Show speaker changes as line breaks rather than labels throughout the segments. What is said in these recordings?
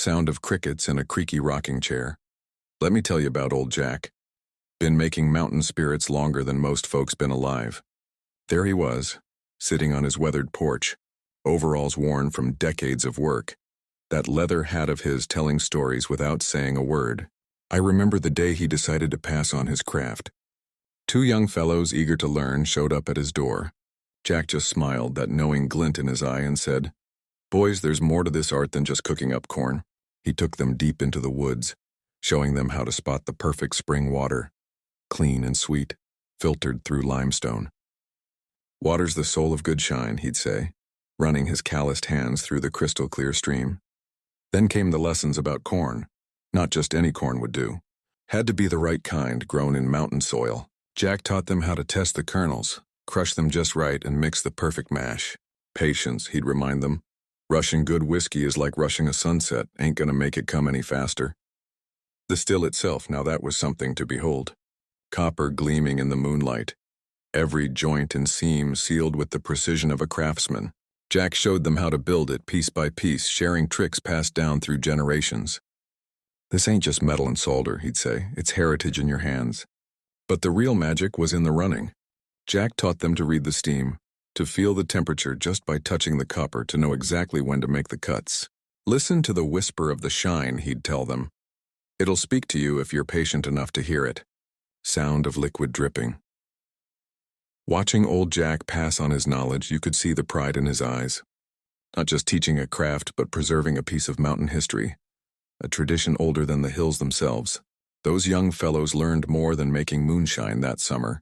sound of crickets and a creaky rocking chair. Let me tell you about old Jack. Been making mountain spirits longer than most folks been alive. There he was, sitting on his weathered porch, overalls worn from decades of work, that leather hat of his telling stories without saying a word. I remember the day he decided to pass on his craft. Two young fellows eager to learn showed up at his door. Jack just smiled, that knowing glint in his eye, and said, "Boys, there's more to this art than just cooking up corn." He took them deep into the woods, showing them how to spot the perfect spring water, clean and sweet, filtered through limestone. "Water's the soul of good shine," he'd say, running his calloused hands through the crystal-clear stream. Then came the lessons about corn. Not just any corn would do. Had to be the right kind, grown in mountain soil. Jack taught them how to test the kernels, crush them just right, and mix the perfect mash. Patience, he'd remind them. Rushing good whiskey is like rushing a sunset, ain't gonna make it come any faster. The still itself, now that was something to behold. Copper gleaming in the moonlight, every joint and seam sealed with the precision of a craftsman. Jack showed them how to build it piece by piece, sharing tricks passed down through generations. "This ain't just metal and solder," he'd say, "it's heritage in your hands." But the real magic was in the running. Jack taught them to read the steam, to feel the temperature just by touching the copper, to know exactly when to make the cuts. "Listen to the whisper of the shine," he'd tell them. "It'll speak to you if you're patient enough to hear it." Sound of liquid dripping. Watching old Jack pass on his knowledge, you could see the pride in his eyes. Not just teaching a craft, but preserving a piece of mountain history, a tradition older than the hills themselves. Those young fellows learned more than making moonshine that summer.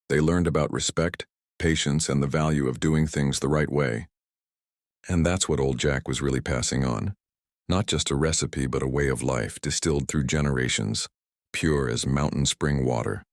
They learned about respect, patience, and the value of doing things the right way. And that's what old Jack was really passing on. Not just a recipe, but a way of life distilled through generations, pure as mountain spring water.